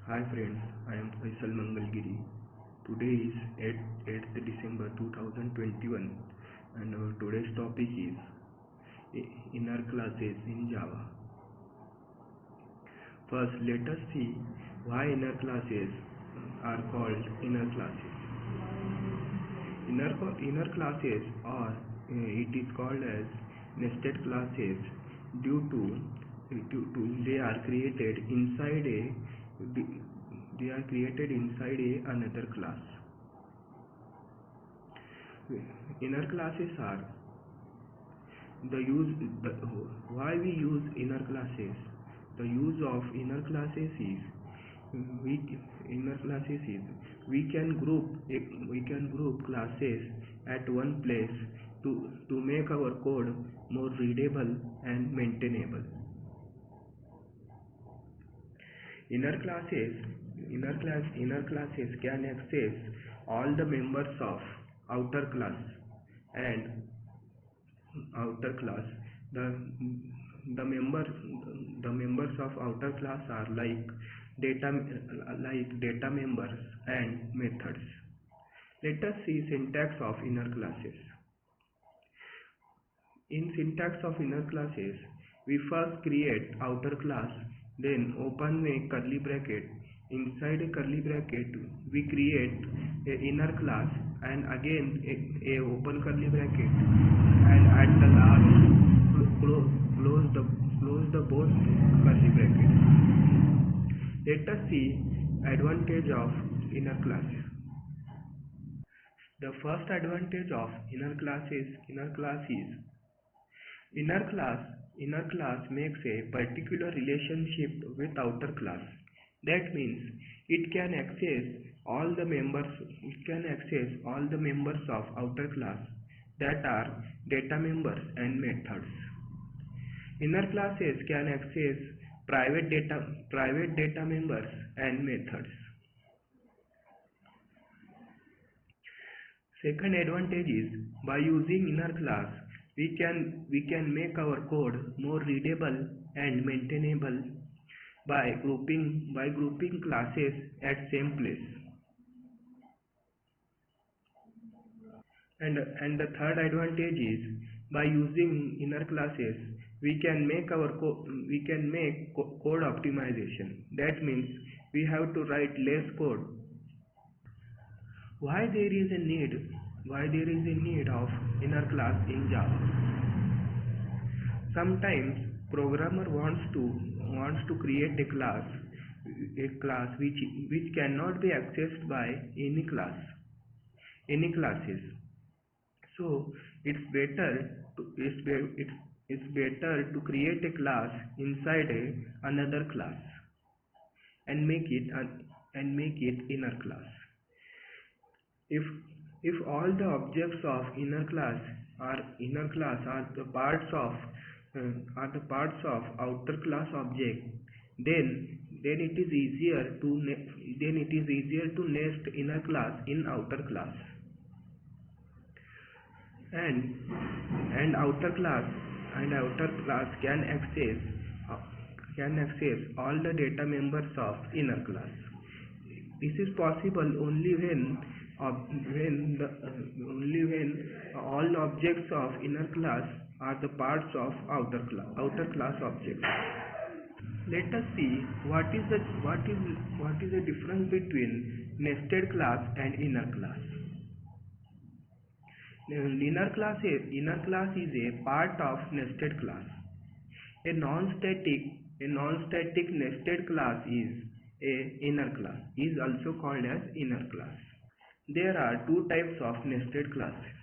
Hi friends, I am Faisal Mangalgiri. Today is 8th December 2021 and our today's topic is inner classes in Java. First, let us see why inner classes are called inner classes. Inner classes or it is called as nested classes due to they are created inside another class. Inner classes are why we use inner classes. The use of inner classes is we can group classes at one place to make our code more readable and maintainable. Inner classes can access all the members of outer class and outer class. The members of outer class are like data members and methods. Let us see syntax of inner classes. In syntax of inner classes, we first create outer class, then open a curly bracket. Inside a curly bracket, we create a inner class and again a open curly bracket, and at the last close the both curly brackets. Let us see advantage of inner classes. The first advantage of inner class is inner class makes a particular relationship with outer class. That means it can access all the members of outer class, that are data members and methods. Inner classes can access private data members and methods. Second advantage is by using inner class we can make our code more readable and maintainable by grouping classes at same place. And the third advantage is by using inner classes we can make code optimization. That means we have to write less code. Why there is a need of inner class in Java? Sometimes programmer wants to create a class which cannot be accessed by any classes. So it's better to create a class inside another class and make it inner class. If all the objects of inner class are the parts of outer class object, then it is easier to nest inner class in outer class. And outer class can access all the data members of inner class. This is possible only when all objects of inner class are the parts of outer class objects. Let us see what is the difference between nested class and inner class. Inner class is a part of nested class. A non-static nested class is also called as inner class. There are two types of nested classes.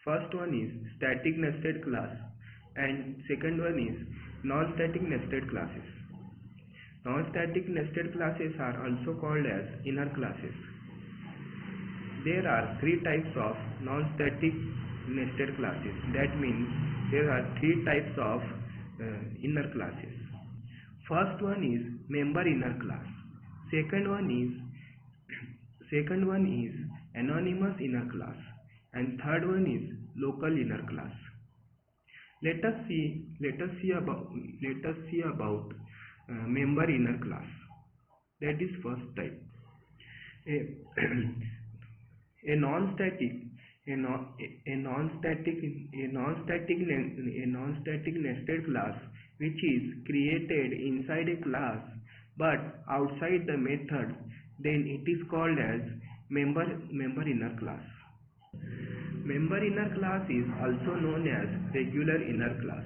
First one is static nested class and second one is non-static nested classes. Non-static nested classes are also called as inner classes. There are three types of non-static nested classes. That means there are three types of inner classes. First one is member inner class. Second one is anonymous inner class, and third one is local inner class. Let us see about member inner class. That is first type. A, a non-static a non a non-static a non-static nested class which is created inside a class but outside the method, then it is called as member inner class. Member inner class is also known as regular inner class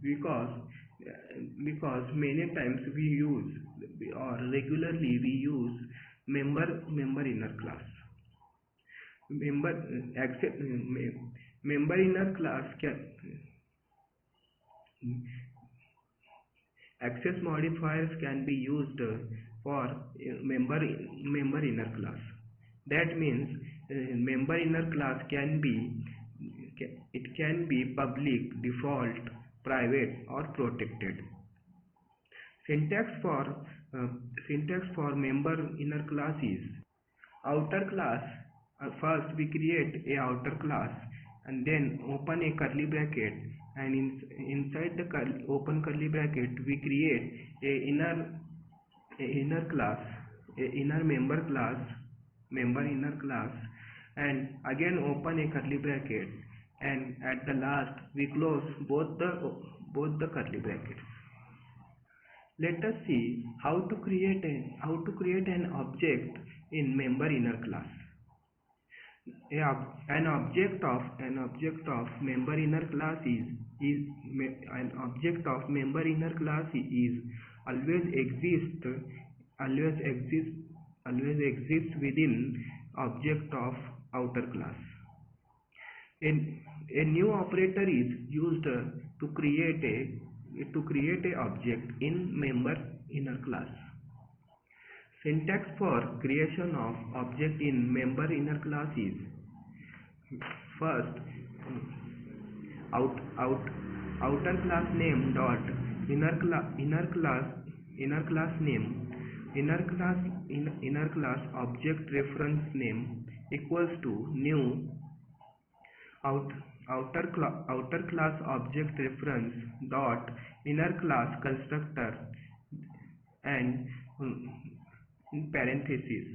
because many times we use or regularly we use member inner class. Member accept member inner class can access modifiers can be used for member inner class. That means member inner class can be public, default, private or protected. Syntax for member inner class is outer class. First we create a outer class and then open a curly bracket, and inside the open curly bracket we create a inner class, a inner member inner class, and again open a curly bracket, and at the last we close both the curly brackets. Let us see how to create an object in member inner class. An object of member inner class is always exists within object of outer class. A new operator is used to create a object in member inner class. Syntax for creation of object in member inner class is first outer class name dot inner class name inner class object reference name equals to new outer class object reference dot inner class constructor, and in parenthesis,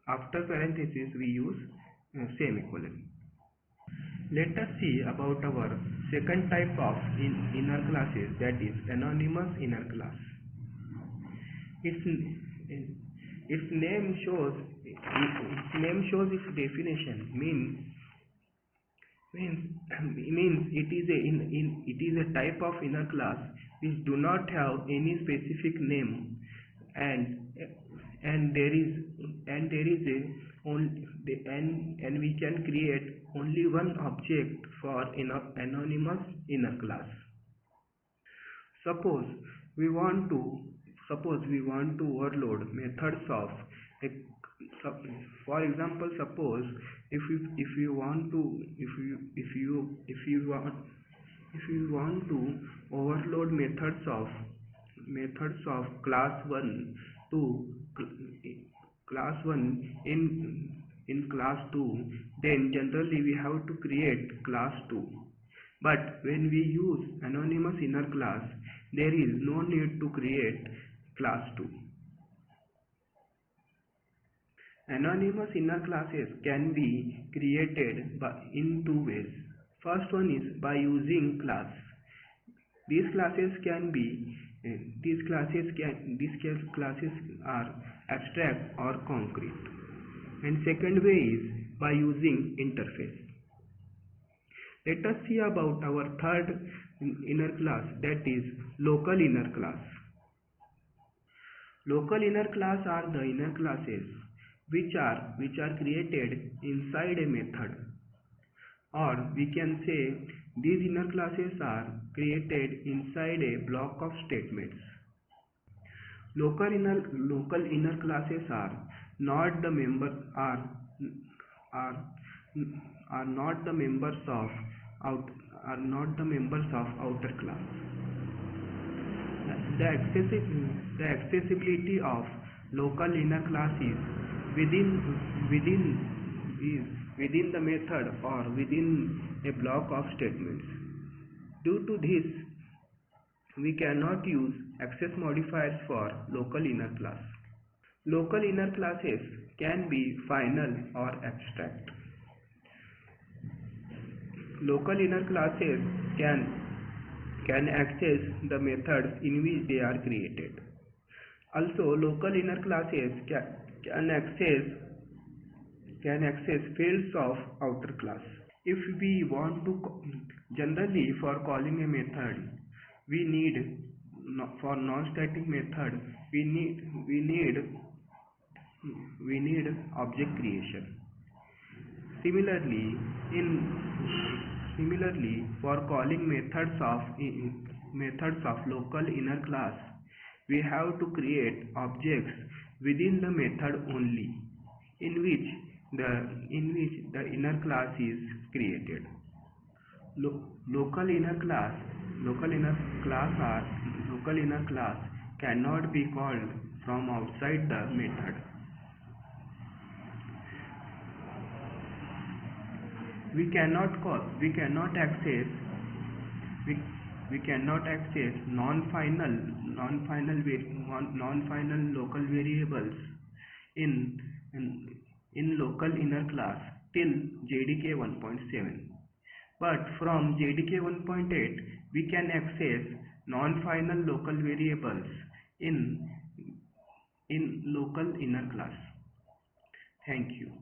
after parenthesis we use semicolon. Let us see about our second type of inner classes, that is anonymous inner class. Its name shows its definition means it is a type of inner class which do not have any specific name, and we can create only one object for anonymous inner class. Suppose we want to overload methods of for example, suppose if you want to overload methods of class 1 to class 1 in class 2, then generally we have to create class 2. But when we use anonymous inner class, there is no need to create class 2. Anonymous inner classes can be created in two ways. First one is by using class. These classes are abstract or concrete. And second way is by using interface. Let us see about our third inner class, that is local inner class. Local inner class are the inner classes which are created inside a method, or we can say these inner classes are created inside a block of statements. Local inner classes are not the members of outer class. The accessibility of local inner class is within the method or within a block of statements. Due to this, We cannot use access modifiers for local inner class. Local inner classes can be final or abstract. Local inner classes can access the methods in which they are created. Also, local inner classes can access fields of outer class. If we want to generally for calling a method, we need for non-static method we need object creation. Similarly, for calling methods of local inner class, we have to create objects within the method only, in which the inner class is created. Local inner class cannot be called from outside the method. We cannot access non-final local variables in local inner class till JDK 1.7. But from JDK 1.8 we can access non-final local variables in local inner class. Thank you.